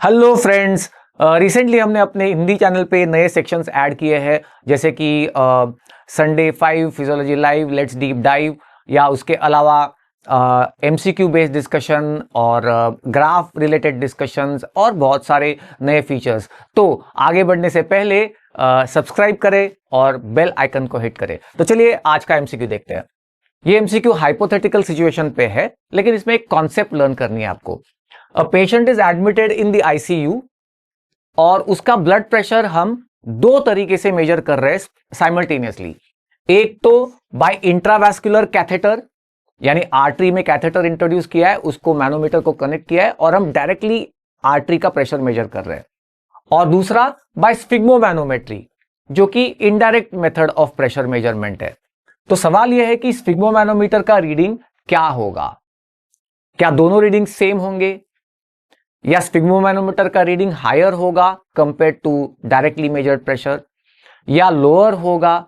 Hello friends. Recently हमने अपने Hindi channel पे नए सेक्शंस ऐड किए हैं, जैसे कि Sunday 5 physiology live, let's deep dive, या उसके अलावा एमसीक्यू बेस्ड डिस्कशन और ग्राफ रिलेटेड डिस्कशंस और बहुत सारे नए फीचर्स। तो आगे बढ़ने से पहले सब्सक्राइब करें और बेल आइकन को हिट करें। तो चलिए आज का एमसीक्यू देखते हैं। ये एमसीक्यू हाइपोथेटिकल सिचुएशन पे है, लेकिन इसमें एक कॉन्सेप्ट लर्न करनी है आपको। A patient is admitted in the ICU और उसका ब्लड प्रेशर हम दो तरीके से मेजर कर रहे हैं साइमल्टेनियसली। एक तो बाय इंट्रावैस्कुलर कैथेटर, यानी आर्टरी में कैथेटर इंट्रोड्यूस किया है, उसको मैनोमीटर को कनेक्ट किया है और हम डायरेक्टली आर्टरी का प्रेशर मेजर कर रहे हैं। और दूसरा बाय स्फिग्मोमैनोमेट्री, जो कि indirect method of pressure measurement है। तो सवाल यह है कि स्फिग्मोमैनोमीटर का रीडिंग क्या होगा? क्या दोनों रीडिंग सेम होंगे, या स्फिग्मोमैनोमीटर का रीडिंग हायर होगा compare to directly measured pressure, या लोअर होगा,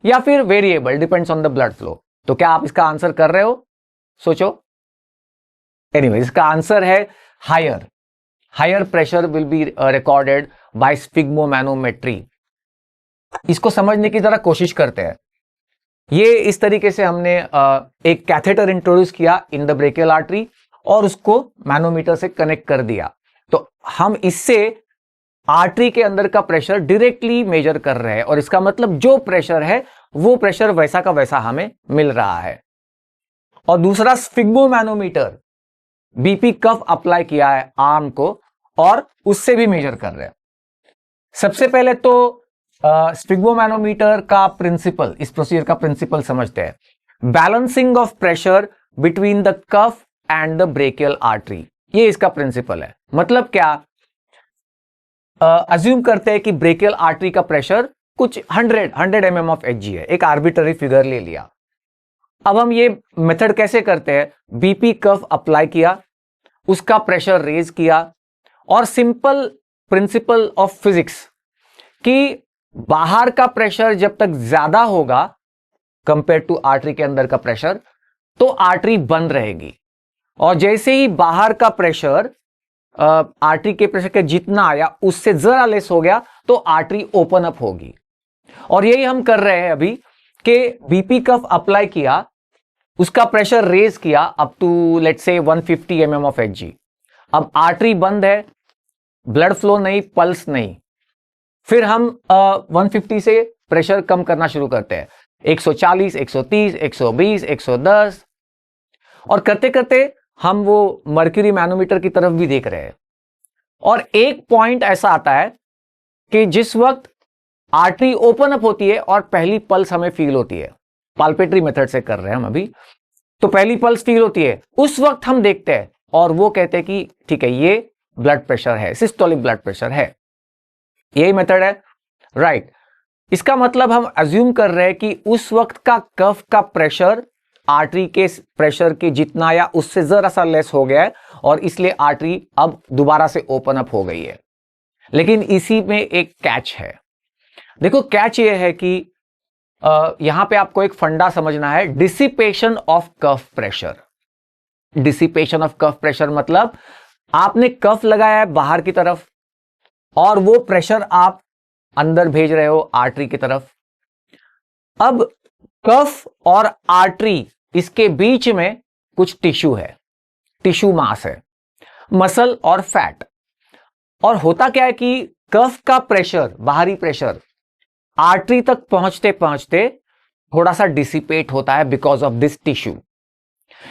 या फिर variable, depends on the blood flow. तो क्या आप इसका आंसर कर रहे हो? सोचो। एनीवे, इसका आंसर है higher. Higher pressure will be recorded by sphygmomanometry. इसको समझने की जरा कोशिश करते हैं। ये इस तरीके से हमने एक कैथेटर इंट्रोड्यूस किया इन द ब्रेकियल आर्टरी और उसको मैनोमीटर से कनेक्ट कर दिया। तो हम इससे आर्टरी के अंदर का प्रेशर डायरेक्टली मेजर कर रहे हैं, और इसका मतलब जो प्रेशर है वो प्रेशर वैसा का वैसा हमें मिल रहा है। और दूसरा स्फिग्मोमैनोमीटर, बीपी कफ अप्लाई किया है आर्म को और उससे भी मेजर कर रहे हैं। सबसे पहले तो स्फिग्मोमैनोमीटर का प्रिंसिपल, इस प्रोसीजर का प्रिंसिपल समझते हैं। Balancing of pressure between the cuff and the brachial artery, ये इसका प्रिंसिपल है। मतलब क्या? अज्यूम करते हैं कि ब्रेकियल आर्टरी का प्रेशर कुछ 100 mm ऑफ Hg है, एक आर्बिट्ररी फिगर ले लिया। अब हम ये मेथड कैसे करते हैं? बीपी कफ अप्लाई किया, उसका प्रेशर रेज किया, और सिंपल प्रिंसिपल ऑफ फिजिक्स कि बाहर का प्रेशर जब तक ज्यादा होगा कंपेयर टू आर्टरी के अंदर का प्रेशर, तो आर्टरी बंद रहेगी। और जैसे ही बाहर का प्रेशर आर्टरी के प्रेशर के जितना आया उससे जरा लेस हो गया, तो आर्टरी ओपन अप होगी। और यही हम कर रहे हैं अभी कि बीपी कफ अप्लाई किया, उसका प्रेशर रेज किया up to let's say 150 mm of Hg। अब आर्टरी बंद है, ब्लड फ्लो नहीं, पल्स नहीं। फिर हम 150 से प्रेशर कम करना शुरू करते हैं, 140, 130, 120, 110, और करते करते हम वो मर्क्यूरी मैनोमीटर की तरफ भी देख रहे हैं। और एक पॉइंट ऐसा आता है कि जिस वक्त आर्टरी ओपन अप होती है और पहली पल्स हमें फील होती है, पाल्पेटरी मेथड से कर रहे हैं हम अभी, तो पहली पल्स फील होती है, उस वक्त हम देखते हैं और वो कहते हैं कि ठीक है, ये ब्लड प्रेशर है, सिस्टोलिक ब्लड प्रेशर है। यही मेथड है, राइट। इसका मतलब हम अज्यूम कर रहे हैं कि उस वक्त का कफ का प्रेशर आर्टरी के प्रेशर के जितना या उससे जरा सा लेस हो गया है, और इसलिए आर्टरी अब दोबारा से ओपन अप हो गई है। लेकिन इसी में एक कैच है। देखो, कैच ये है कि यहां पे आपको एक फंडा समझना है, dissipation of cuff pressure. Dissipation of cuff pressure मतलब आपने कफ लगाया है बाहर की तरफ और वो प्रेशर आप अंदर भेज रहे हो आर्टरी की तरफ। अब कफ और आर्टरी, इसके बीच में कुछ टिश्यू है, टिश्यू मास है, मसल और फैट। और होता क्या है कि कफ का प्रेशर, बाहरी प्रेशर, आर्टरी तक पहुंचते पहुंचते थोड़ा सा डिसिपेट होता है बिकॉज ऑफ दिस टिश्यू।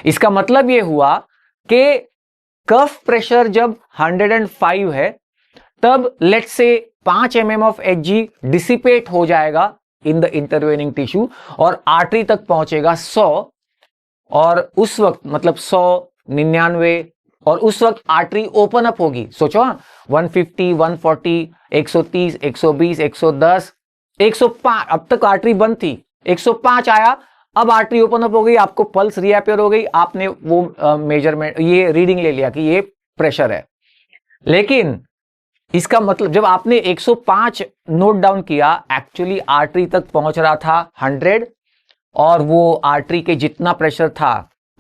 इसका मतलब यह हुआ कि कफ प्रेशर जब 105 है, तब let's say 5 mm of Hg dissipate हो जाएगा इन द इंटरवेनिंग टिश्यू और आर्टरी तक पहुंचेगा 100। और उस वक्त मतलब 100, 99, और उस वक्त आर्टरी ओपन अप होगी। सोचो, 150, 140, 130, 120, 110, 105, अब तक आर्टरी बंद थी, 105 आया, अब आर्टरी ओपन अप हो गई, आपको पल्स रीअपियर हो गई, आपने वो मेजरमेंट, ये रीडिंग ले लिया कि ये प्रेशर है। लेकिन इसका मतलब जब आपने 105 नोट डाउन किया, एक्चुअली आर्टरी तक पहुंच रहा था 100, और वो आर्टरी के जितना प्रेशर था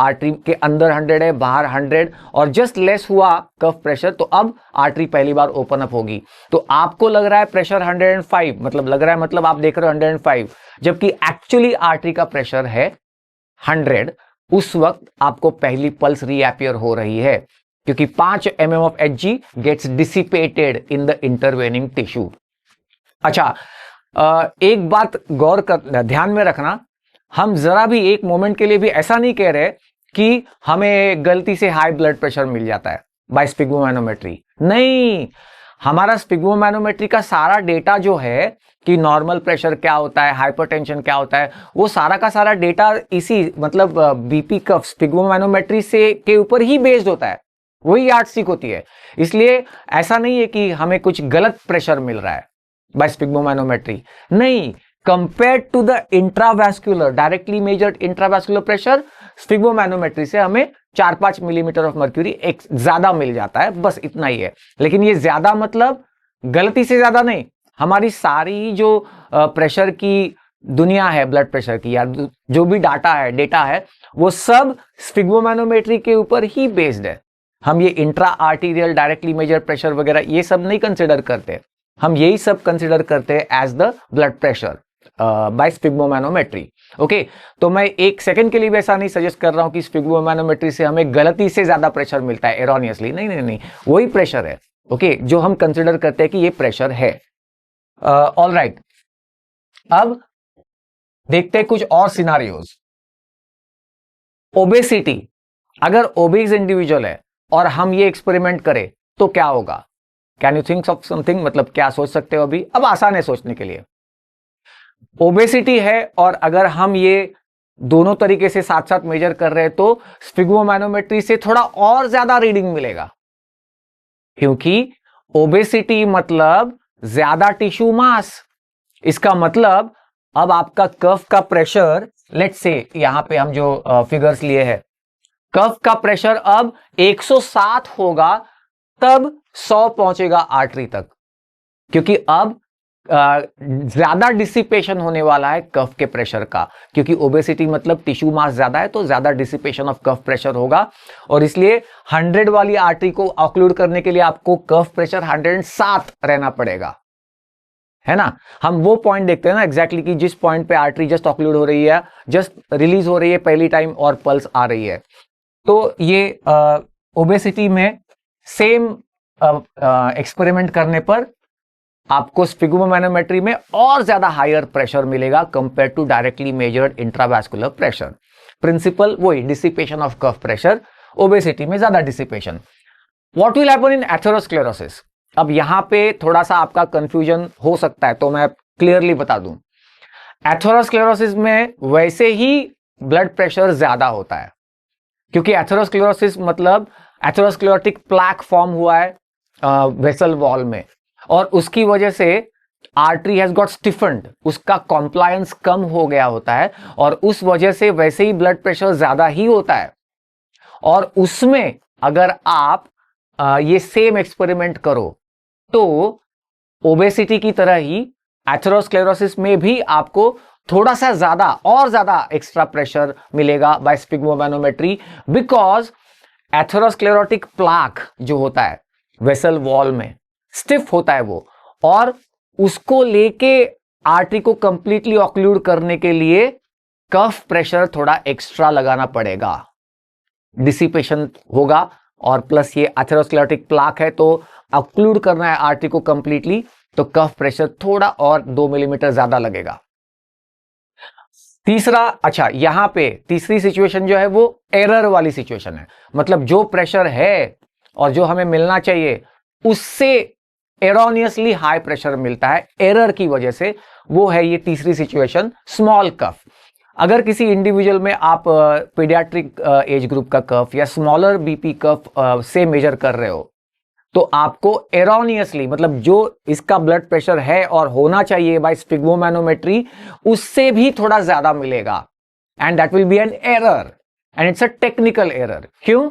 आर्टरी के अंदर 100 है, बाहर 100 और जस्ट लेस हुआ कफ प्रेशर, तो अब आर्टरी पहली बार ओपन अप होगी। तो आपको लग रहा है प्रेशर 105, मतलब लग रहा है मतलब आप देख रहे हो 105, जबकि एक्चुअली आर्टरी का प्रेशर है 100। उस वक्त आपको पहली पल्स रीअपियर हो रही है, क्योंकि 5 mm of Hg gets dissipated in the intervening tissue. अच्छा, एक बात गौर कर, ध्यान में रखना, हम जरा भी एक मोमेंट के लिए भी ऐसा नहीं कह रहे कि हमें गलती से हाई ब्लड प्रेशर मिल जाता है बाय स्पिग्मोमैनोमेट्री। नहीं, हमारा स्पिग्मोमैनोमेट्री का सारा डेटा जो है कि नॉर्मल प्रेशर क्या होता है, हाइपरटेंशन क्या होता है, वो सारा का सारा डेटा इसी मतलब बीपी कफ स्पिग्मोमैनोमेट्री से के ऊपर ही बेस्ड होता है, वही यार्डस्टिक होती है। इसलिए ऐसा नहीं है कि हमें कुछ गलत प्रेशर मिल रहा है बाय स्पिग्मोमैनोमेट्री, नहीं। Compared to the intravascular, directly measured intravascular pressure, sphygmomanometry से हमें 4-5 मिलीमीटर ऑफ मर्क्यूरी एक ज्यादा मिल जाता है, बस इतना ही है। लेकिन ये ज्यादा मतलब गलती से ज्यादा नहीं, हमारी सारी जो प्रेशर की दुनिया है, ब्लड प्रेशर की या जो भी डेटा है वो सब स्पिग्मोमैनोमेट्री के ऊपर ही बेस्ड है। हम ये intra arterial directly measured pressure वगैरह ये सब नहीं कंसिडर करते, हम यही सब कंसिडर करते हैं as the blood pressure by sphygmomanometry. Okay, तो मैं एक सेकंड के लिए भी ऐसा नहीं सजेस्ट कर रहा हूं कि स्पिग्मोमैनोमेट्री से हमें गलती से ज्यादा प्रेशर मिलता है एरोनियसली, नहीं नहीं नहीं, वही प्रेशर है। ओके, जो हम कंसिडर करते हैं कि ये प्रेशर है। ऑल राइट, अब देखते हैं कुछ और सिनारियोज। ओबेसिटी, अगर ओबेस इंडिविजुअल है और हम ये एक्सपेरिमेंट करें तो क्या होगा? Can you think of something, मतलब क्या सोच सकते हो अभी? अब आसान है सोचने के लिए। ओबेसिटी है और अगर हम ये दोनों तरीके से साथ साथ मेजर कर रहे हैं तो स्पिग्मोमैनोमेट्री से थोड़ा और ज्यादा रीडिंग मिलेगा, क्योंकि ओबेसिटी मतलब ज्यादा टिश्यू मास। इसका मतलब अब आपका कफ का प्रेशर, लेट्स से यहां पे हम जो फिगर्स लिए हैं, कफ का प्रेशर अब 107 होगा, तब 100 पहुंचेगा आर्टरी तक, क्योंकि अब ज्यादा डिसिपेशन होने वाला है कफ के प्रेशर का, क्योंकि ओबेसिटी मतलब टिश्यू मास ज्यादा है तो ज्यादा डिसिपेशन ऑफ कफ प्रेशर होगा। और इसलिए 100 वाली आर्टरी को ऑक्लूड करने के लिए आपको कफ प्रेशर 107 रहना पड़ेगा, है ना। हम वो पॉइंट देखते हैं ना एग्जैक्टली कि जिस पॉइंट पे आर्टरी जस्ट ऑक्लूड हो रही है, जस्ट रिलीज हो रही है पहली टाइम और पल्स आ रही है। तो ये ओबेसिटी में सेम एक्सपेरिमेंट करने पर आपको स्पिग्मोमैनोमेट्री में और ज्यादा हायर प्रेशर मिलेगा compare to directly measured intravascular pressure. Principle वही, dissipation of cuff pressure, obesity में ज्यादा dissipation. What will happen in atherosclerosis? अब यहां पे थोड़ा सा आपका कंफ्यूजन हो सकता है, तो मैं क्लियरली बता दूं। एथेरोस्क्लेरोसिस में वैसे ही ब्लड प्रेशर ज्यादा होता है, क्योंकि एथेरोस्क्लेरोसिस मतलब एथेरोस्क्लेरोटिक प्लैक फॉर्म हुआ है वेसल वॉल में, और उसकी वजह से आर्टरी हैज गॉट स्टिफन्ड, उसका कॉम्प्लायंस कम हो गया होता है, और उस वजह से वैसे ही ब्लड प्रेशर ज्यादा ही होता है। और उसमें अगर आप ये सेम एक्सपेरिमेंट करो तो ओबेसिटी की तरह ही एथेरोस्क्लेरोसिस में भी आपको थोड़ा सा ज्यादा और ज्यादा एक्स्ट्रा प्रेशर मिलेगा बाय स्पिग्मोमैनोमेट्री, बिकॉज एथेरोस्क्लेरोटिक प्लाक जो होता है वेसल वॉल में स्टिफ होता है वो, और उसको लेके आर्टरी को कंप्लीटली ऑक्लूड करने के लिए कफ प्रेशर थोड़ा एक्स्ट्रा लगाना पड़ेगा, डिसिपेशन होगा, और प्लस ये एथेरोस्क्लेरोटिक प्लाक है तो ऑक्लूड करना है आर्टरी को कंप्लीटली, तो कफ प्रेशर थोड़ा और 2 मिलीमीटर ज्यादा लगेगा। तीसरा, अच्छा यहां पे तीसरी सिचुएशन जो है वो एरर वाली सिचुएशन है, मतलब जो प्रेशर है और जो हमें मिलना चाहिए उससे एरोनियसली हाई प्रेशर मिलता है एरर की वजह से, वो है ये तीसरी सिचुएशन, स्मॉल कफ। अगर किसी इंडिविजुअल में आप पीडियाट्रिक एज ग्रुप का कफ या स्मॉलर बीपी कफ से मेजर कर रहे हो, तो आपको एरोनियसली मतलब जो इसका ब्लड प्रेशर है और होना चाहिए बाय स्पिग्मोमैनोमेट्री उससे भी थोड़ा ज्यादा मिलेगा, and that will be an error, and it's a technical error. क्यों?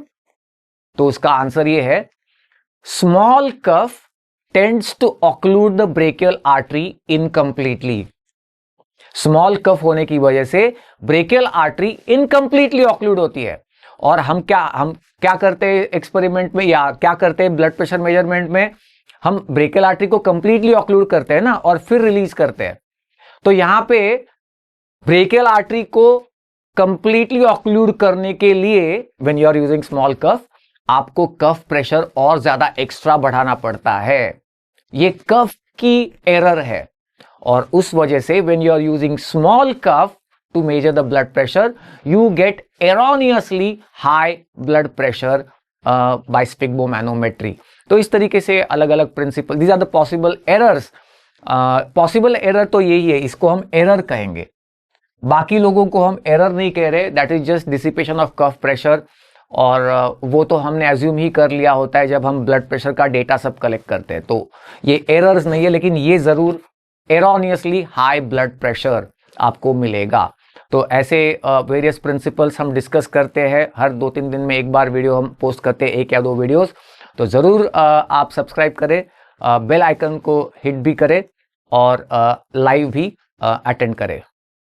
तो उसका आंसर ये है, small cuff tends to occlude the brachial artery incompletely. Small cuff होने की वजह से ब्रेकियल आर्टरी इनकम्प्लीटली ऑक्लूड होती है, और हम क्या करते हैं एक्सपेरिमेंट में या क्या करते हैं ब्लड प्रेशर मेजरमेंट में, हम ब्रेकियल आर्टरी को कंप्लीटली ऑक्लूड करते हैं ना और फिर रिलीज करते हैं। तो यहां पे ब्रेकियल आर्टरी को कंप्लीटली ऑक्लूड करने के लिए when you are using small cuff, आपको कफ प्रेशर और ज्यादा एक्स्ट्रा बढ़ाना पड़ता है। ये कफ की एरर है और उस वजह से when you are using small cuff to measure the blood pressure, you get erroneously high blood pressure by sphygmomanometry. तो इस तरीके से अलग अलग principle, these are the possible errors. Possible error तो यही है, इसको हम एरर कहेंगे, बाकी लोगों को हम एरर नहीं कह रहे, that is just dissipation of cuff pressure. और वो तो हमने एज्यूम ही कर लिया होता है जब हम ब्लड प्रेशर का डेटा सब कलेक्ट करते हैं, तो ये एरर्स नहीं है, लेकिन ये जरूर एरोनियसली हाई ब्लड प्रेशर आपको मिलेगा। तो ऐसे वेरियस प्रिंसिपल्स हम डिस्कस करते हैं, हर 2-3 दिन में एक बार वीडियो हम पोस्ट करते हैं, 1 या 2 वीडियोस। तो ज़रूर आप सब्सक्राइब करें, बेल आइकन को हिट भी करें और लाइव भी अटेंड करें।